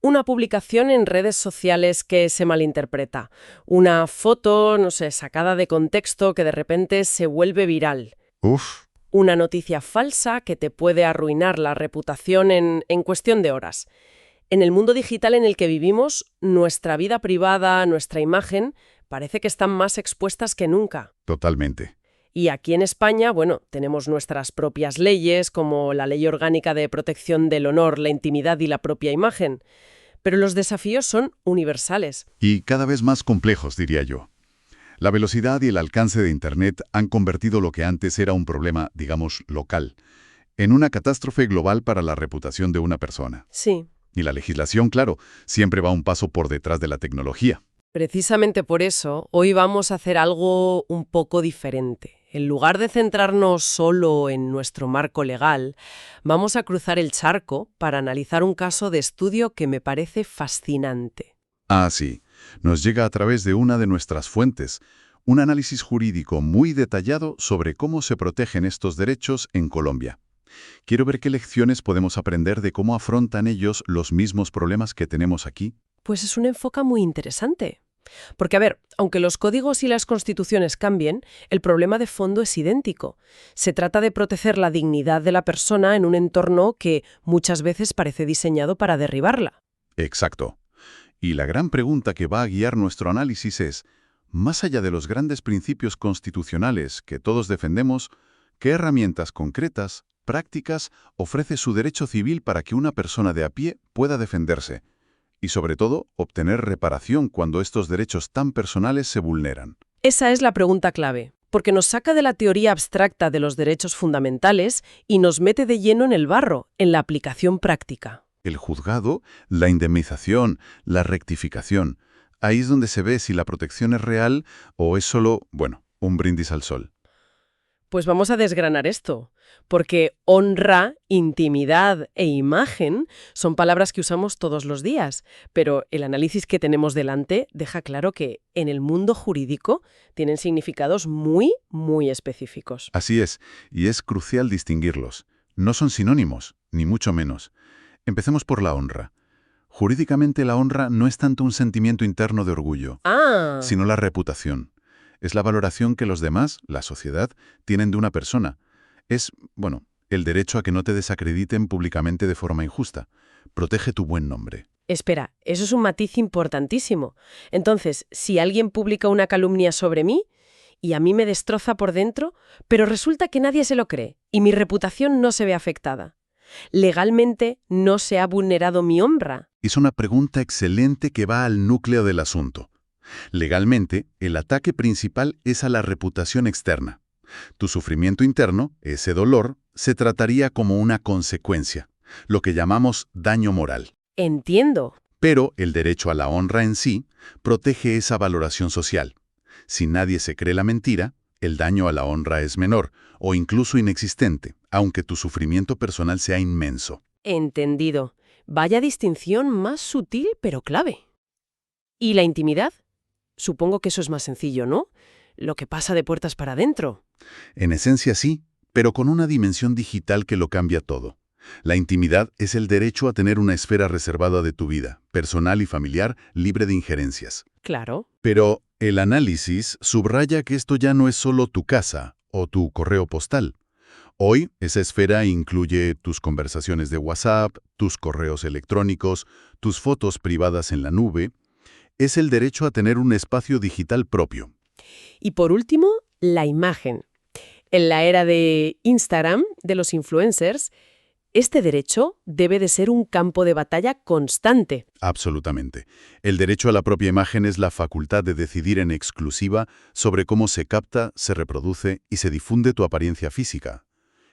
Una publicación en redes sociales que se malinterpreta. Una foto, no sé, sacada de contexto que de repente se vuelve viral. Uf, Una noticia falsa que te puede arruinar la reputación en cuestión de horas. En el mundo digital en el que vivimos, nuestra vida privada, nuestra imagen, parece que están más expuestas que nunca. totalmente. Y aquí en España, bueno, tenemos nuestras propias leyes, como la Ley Orgánica de Protección del Honor, la Intimidad y la propia imagen. Pero los desafíos son universales. Y cada vez más complejos, diría yo. La velocidad y el alcance de Internet han convertido lo que antes era un problema, digamos, local, en una catástrofe global para la reputación de una persona. Sí. Y la legislación, claro, siempre va un paso por detrás de la tecnología. Precisamente por eso, hoy vamos a hacer algo un poco diferente. En lugar de centrarnos solo en nuestro marco legal, vamos a cruzar el charco para analizar un caso de estudio que me parece fascinante. Ah, sí. Nos llega a través de una de nuestras fuentes, un análisis jurídico muy detallado sobre cómo se protegen estos derechos en Colombia. Quiero ver qué lecciones podemos aprender de cómo afrontan ellos los mismos problemas que tenemos aquí. Pues es un enfoque muy interesante. Porque, a ver, aunque los códigos y las constituciones cambien, el problema de fondo es idéntico. Se trata de proteger la dignidad de la persona en un entorno que muchas veces parece diseñado para derribarla. Exacto. Y la gran pregunta que va a guiar nuestro análisis es, más allá de los grandes principios constitucionales que todos defendemos, ¿qué herramientas concretas, prácticas, ofrece su derecho civil para que una persona de a pie pueda defenderse? Y sobre todo, obtener reparación cuando estos derechos tan personales se vulneran. Esa es la pregunta clave, porque nos saca de la teoría abstracta de los derechos fundamentales y nos mete de lleno en el barro, en la aplicación práctica. El juzgado, la indemnización, la rectificación. Ahí es donde se ve si la protección es real o es solo, bueno, un brindis al sol. Pues vamos a desgranar esto, porque honra, intimidad e imagen son palabras que usamos todos los días, pero el análisis que tenemos delante deja claro que en el mundo jurídico tienen significados muy, muy específicos. Así es, y es crucial distinguirlos. No son sinónimos, ni mucho menos. Empecemos por la honra. Jurídicamente la honra no es tanto un sentimiento interno de orgullo, Ah, sino la reputación. Es la valoración que los demás, la sociedad, tienen de una persona. Es, bueno, el derecho a que no te desacrediten públicamente de forma injusta. Protege tu buen nombre. espera, eso es un matiz importantísimo. Entonces, si alguien publica una calumnia sobre mí y a mí me destroza por dentro, pero resulta que nadie se lo cree y mi reputación no se ve afectada, ¿legalmente no se ha vulnerado mi honra? Es una pregunta excelente que va al núcleo del asunto. Legalmente, el ataque principal es a la reputación externa. Tu sufrimiento interno, ese dolor, se trataría como una consecuencia, lo que llamamos daño moral. Entiendo. Pero el derecho a la honra en sí protege esa valoración social. Si nadie se cree la mentira, el daño a la honra es menor o incluso inexistente, aunque tu sufrimiento personal sea inmenso. Entendido. Vaya distinción más sutil pero clave. ¿Y la intimidad? Supongo que eso es más sencillo, ¿no? Lo que pasa de puertas para adentro. En esencia sí, pero con una dimensión digital que lo cambia todo. La intimidad es el derecho a tener una esfera reservada de tu vida, personal y familiar, libre de injerencias. Claro. Pero el análisis subraya que esto ya no es solo tu casa o tu correo postal. Hoy, esa esfera incluye tus conversaciones de WhatsApp, tus correos electrónicos, tus fotos privadas en la nube. Es el derecho a tener un espacio digital propio. Y por último, la imagen. En la era de Instagram, de los influencers, este derecho debe de ser un campo de batalla constante. Absolutamente. El derecho a la propia imagen es la facultad de decidir en exclusiva sobre cómo se capta, se reproduce y se difunde tu apariencia física.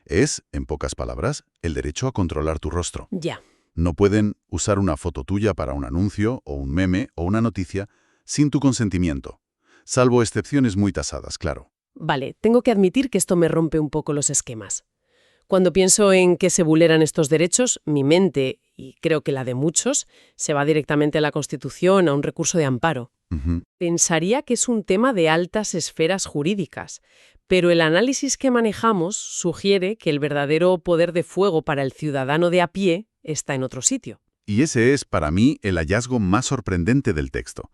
Es, en pocas palabras, el derecho a controlar tu rostro. Ya. No pueden usar una foto tuya para un anuncio, o un meme, o una noticia, sin tu consentimiento. Salvo excepciones muy tasadas, claro. Vale, tengo que admitir que esto me rompe un poco los esquemas. Cuando pienso en que se vulneran estos derechos, mi mente, y creo que la de muchos, se va directamente a la Constitución, a un recurso de amparo. Ujú. Pensaría que es un tema de altas esferas jurídicas, pero el análisis que manejamos sugiere que el verdadero poder de fuego para el ciudadano de a pie está en otro sitio. Y ese es, para mí, el hallazgo más sorprendente del texto.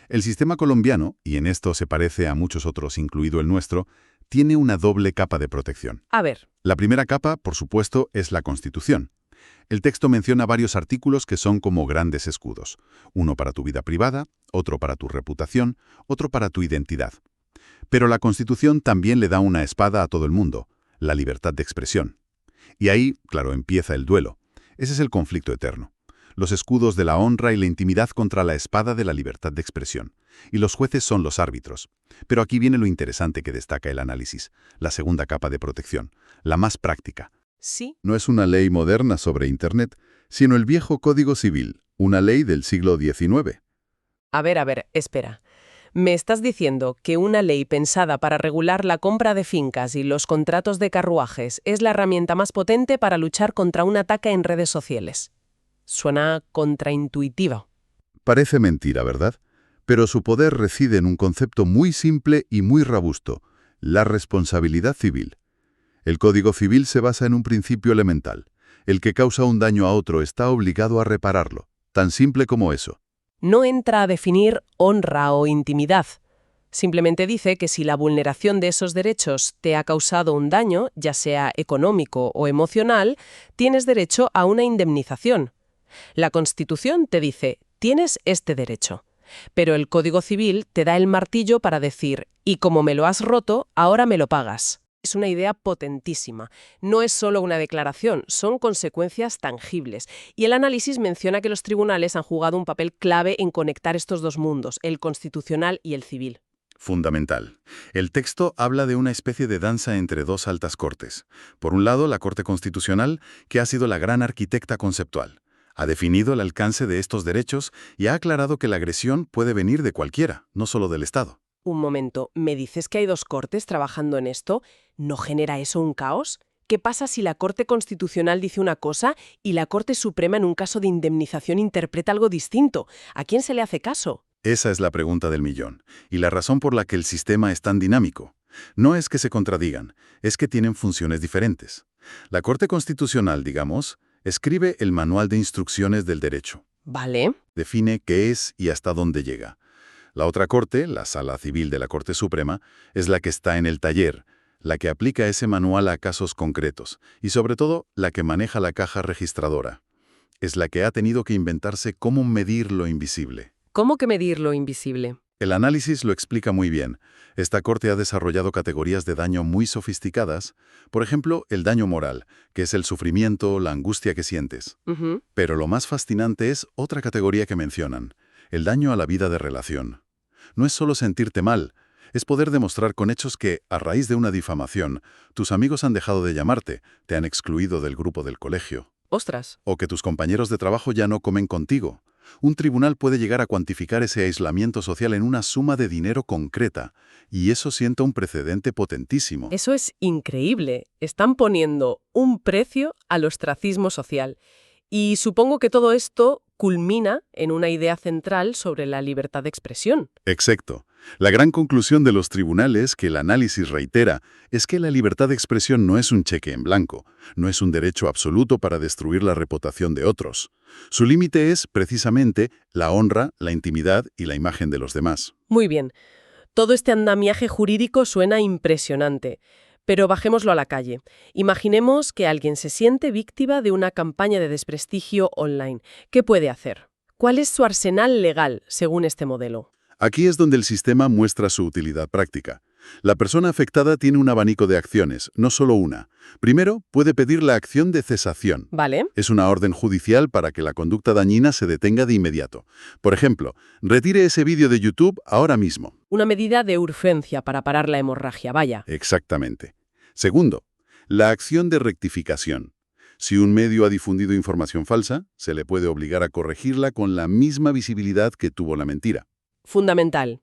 El sistema colombiano, y en esto se parece a muchos otros, incluido el nuestro, tiene una doble capa de protección. A ver, La primera capa, por supuesto, es la Constitución. El texto menciona varios artículos que son como grandes escudos. Uno para tu vida privada, otro para tu reputación, otro para tu identidad. Pero la Constitución también le da una espada a todo el mundo, la libertad de expresión. Y ahí, claro, empieza el duelo. Ese es el conflicto eterno. Los escudos de la honra y la intimidad contra la espada de la libertad de expresión. Y los jueces son los árbitros. Pero aquí viene lo interesante que destaca el análisis, la segunda capa de protección, la más práctica. sí. No es una ley moderna sobre Internet, sino el viejo Código Civil, una ley del siglo XIX. A ver, espera. ¿Me estás diciendo que una ley pensada para regular la compra de fincas y los contratos de carruajes es la herramienta más potente para luchar contra un ataque en redes sociales? Suena contraintuitiva. Parece mentira, ¿verdad? Pero su poder reside en un concepto muy simple y muy robusto, la responsabilidad civil. El Código Civil se basa en un principio elemental. El que causa un daño a otro está obligado a repararlo. Tan simple como eso. No entra a definir honra o intimidad. Simplemente dice que si la vulneración de esos derechos te ha causado un daño, ya sea económico o emocional, tienes derecho a una indemnización. La Constitución te dice, tienes este derecho. Pero el Código Civil te da el martillo para decir, y como me lo has roto, ahora me lo pagas. Es una idea potentísima. No es solo una declaración, son consecuencias tangibles. Y el análisis menciona que los tribunales han jugado un papel clave en conectar estos dos mundos, el constitucional y el civil. Fundamental. El texto habla de una especie de danza entre dos altas cortes. Por un lado, la Corte Constitucional, que ha sido la gran arquitecta conceptual. Ha definido el alcance de estos derechos y ha aclarado que la agresión puede venir de cualquiera, no solo del Estado. Un momento, ¿me dices que hay dos cortes trabajando en esto? ¿No genera eso un caos? ¿Qué pasa si la Corte Constitucional dice una cosa y la Corte Suprema en un caso de indemnización interpreta algo distinto? ¿A quién se le hace caso? Esa es la pregunta del millón, y la razón por la que el sistema es tan dinámico. No es que se contradigan, es que tienen funciones diferentes. La Corte Constitucional, digamos, escribe el Manual de Instrucciones del Derecho. Vale. Define qué es y hasta dónde llega. La otra corte, la Sala Civil de la Corte Suprema, es la que está en el taller, la que aplica ese manual a casos concretos y, sobre todo, la que maneja la caja registradora. Es la que ha tenido que inventarse cómo medir lo invisible. ¿Cómo que medir lo invisible? El análisis lo explica muy bien. Esta corte ha desarrollado categorías de daño muy sofisticadas, por ejemplo, el daño moral, que es el sufrimiento, la angustia que sientes. Ujú. Pero lo más fascinante es otra categoría que mencionan, el daño a la vida de relación. No es solo sentirte mal, es poder demostrar con hechos que, a raíz de una difamación, tus amigos han dejado de llamarte, te han excluido del grupo del colegio, Ostras. o que tus compañeros de trabajo ya no comen contigo. Un tribunal puede llegar a cuantificar ese aislamiento social en una suma de dinero concreta, y eso sienta un precedente potentísimo. Eso es increíble. Están poniendo un precio al ostracismo social. Y supongo que todo esto culmina en una idea central sobre la libertad de expresión. Exacto. La gran conclusión de los tribunales, que el análisis reitera, es que la libertad de expresión no es un cheque en blanco, no es un derecho absoluto para destruir la reputación de otros. Su límite es, precisamente, la honra, la intimidad y la imagen de los demás. Muy bien. Todo este andamiaje jurídico suena impresionante. Pero bajémoslo a la calle. Imaginemos que alguien se siente víctima de una campaña de desprestigio online. ¿Qué puede hacer? ¿Cuál es su arsenal legal según este modelo? Aquí es donde el sistema muestra su utilidad práctica. La persona afectada tiene un abanico de acciones, no solo una. Primero, puede pedir la acción de cesación. ¿Vale? Es una orden judicial para que la conducta dañina se detenga de inmediato. Por ejemplo, retire ese vídeo de YouTube ahora mismo. Una medida de urgencia para parar la hemorragia, vaya. Exactamente. Segundo, la acción de rectificación. Si un medio ha difundido información falsa, se le puede obligar a corregirla con la misma visibilidad que tuvo la mentira. Fundamental.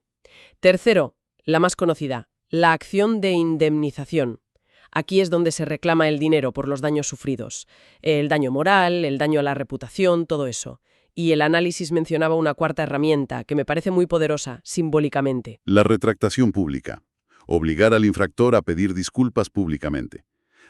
Tercero, la más conocida, la acción de indemnización. Aquí es donde se reclama el dinero por los daños sufridos. El daño moral, el daño a la reputación, todo eso. Y el análisis mencionaba una cuarta herramienta que me parece muy poderosa, simbólicamente. La retractación pública. Obligar al infractor a pedir disculpas públicamente.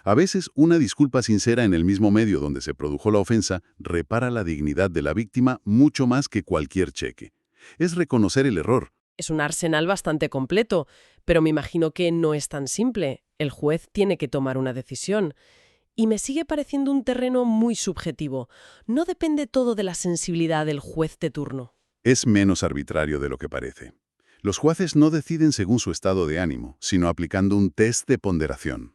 A veces, una disculpa sincera en el mismo medio donde se produjo la ofensa repara la dignidad de la víctima mucho más que cualquier cheque. Es reconocer el error. Es un arsenal bastante completo, pero me imagino que no es tan simple. El juez tiene que tomar una decisión. Y me sigue pareciendo un terreno muy subjetivo. No depende todo de la sensibilidad del juez de turno. Es menos arbitrario de lo que parece. Los jueces no deciden según su estado de ánimo, sino aplicando un test de ponderación.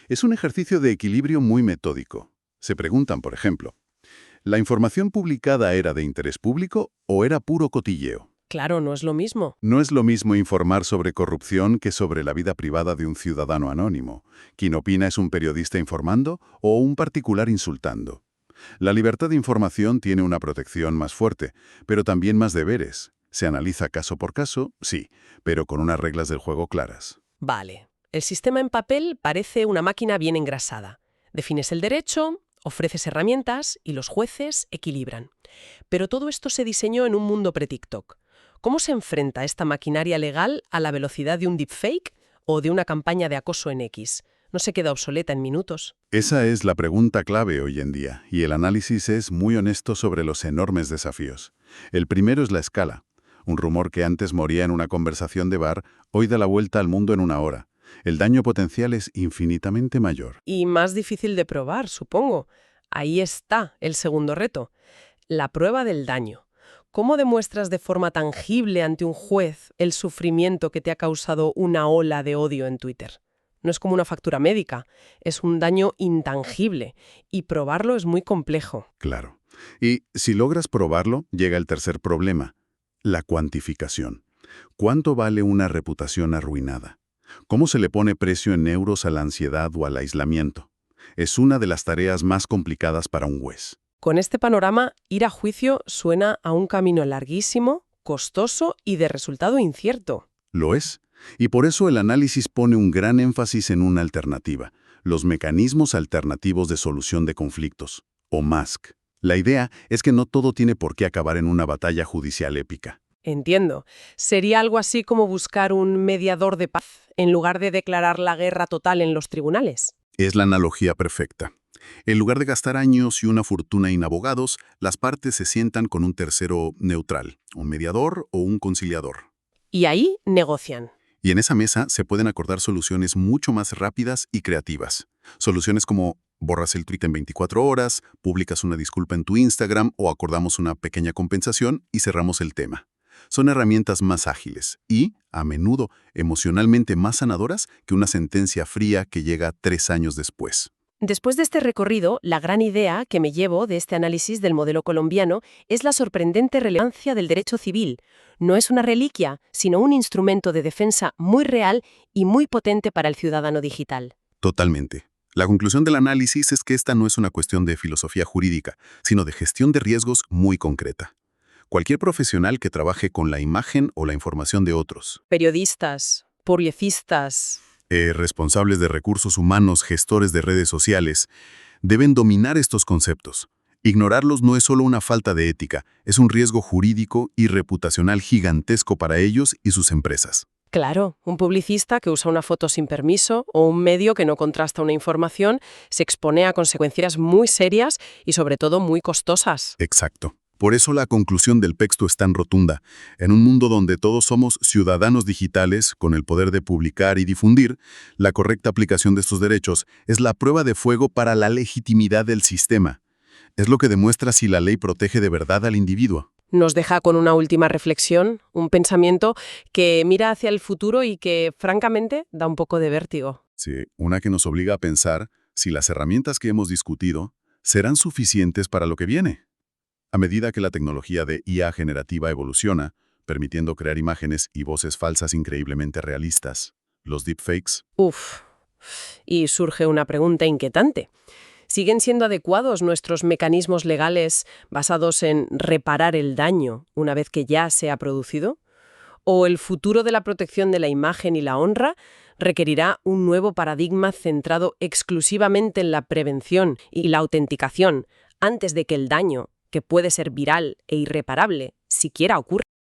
Es un ejercicio de equilibrio muy metódico. Se preguntan, por ejemplo, ¿la información publicada era de interés público o era puro cotilleo? Claro, no es lo mismo. No es lo mismo informar sobre corrupción que sobre la vida privada de un ciudadano anónimo. Quien opina es un periodista informando o un particular insultando. La libertad de información tiene una protección más fuerte, pero también más deberes. Se analiza caso por caso, sí, pero con unas reglas del juego claras. Vale. El sistema en papel parece una máquina bien engrasada. Defines el derecho, ofreces herramientas y los jueces equilibran. Pero todo esto se diseñó en un mundo pre-TikTok. ¿Cómo se enfrenta esta maquinaria legal a la velocidad de un deepfake o de una campaña de acoso en X? ¿No se queda obsoleta en minutos? Esa es la pregunta clave hoy en día, y el análisis es muy honesto sobre los enormes desafíos. El primero es la escala. Un rumor que antes moría en una conversación de bar, hoy da la vuelta al mundo en una hora. El daño potencial es infinitamente mayor. Y más difícil de probar, supongo. Ahí está el segundo reto. La prueba del daño. ¿Cómo demuestras de forma tangible ante un juez el sufrimiento que te ha causado una ola de odio en Twitter? No es como una factura médica, es un daño intangible, y probarlo es muy complejo. Claro. Y si logras probarlo, llega el tercer problema, la cuantificación. ¿Cuánto vale una reputación arruinada? ¿Cómo se le pone precio en euros a la ansiedad o al aislamiento? Es una de las tareas más complicadas para un juez. Con este panorama, ir a juicio suena a un camino larguísimo, costoso y de resultado incierto. Lo es. Y por eso el análisis pone un gran énfasis en una alternativa, los mecanismos alternativos de solución de conflictos, o MASC. La idea es que no todo tiene por qué acabar en una batalla judicial épica. Entiendo. Sería algo así como buscar un mediador de paz en lugar de declarar la guerra total en los tribunales. Es la analogía perfecta. En lugar de gastar años y una fortuna en abogados, las partes se sientan con un tercero neutral, un mediador o un conciliador. Y ahí negocian. Y en esa mesa se pueden acordar soluciones mucho más rápidas y creativas. Soluciones como borras el tweet en 24 horas, publicas una disculpa en tu Instagram o acordamos una pequeña compensación y cerramos el tema. Son herramientas más ágiles y, a menudo, emocionalmente más sanadoras que una sentencia fría que llega 3 años después. Después de este recorrido, la gran idea que me llevo de este análisis del modelo colombiano es la sorprendente relevancia del derecho civil. No es una reliquia, sino un instrumento de defensa muy real y muy potente para el ciudadano digital. Totalmente. La conclusión del análisis es que esta no es una cuestión de filosofía jurídica, sino de gestión de riesgos muy concreta. Cualquier profesional que trabaje con la imagen o la información de otros. Periodistas, publicistas. Responsables de recursos humanos, gestores de redes sociales, deben dominar estos conceptos. Ignorarlos no es solo una falta de ética, es un riesgo jurídico y reputacional gigantesco para ellos y sus empresas. Claro, un publicista que usa una foto sin permiso o un medio que no contrasta una información se expone a consecuencias muy serias y sobre todo muy costosas. Exacto. Por eso la conclusión del texto es tan rotunda. En un mundo donde todos somos ciudadanos digitales, con el poder de publicar y difundir, la correcta aplicación de estos derechos es la prueba de fuego para la legitimidad del sistema. Es lo que demuestra si la ley protege de verdad al individuo. Nos deja con una última reflexión, un pensamiento que mira hacia el futuro y que, francamente, da un poco de vértigo. Sí, una que nos obliga a pensar si las herramientas que hemos discutido serán suficientes para lo que viene. A medida que la tecnología de IA generativa evoluciona, permitiendo crear imágenes y voces falsas increíblemente realistas, los deepfakes. Y surge una pregunta inquietante. ¿Siguen siendo adecuados nuestros mecanismos legales basados en reparar el daño una vez que ya se ha producido? ¿O el futuro de la protección de la imagen y la honra requerirá un nuevo paradigma centrado exclusivamente en la prevención y la autenticación antes de que el daño, que puede ser viral e irreparable, siquiera ocurra?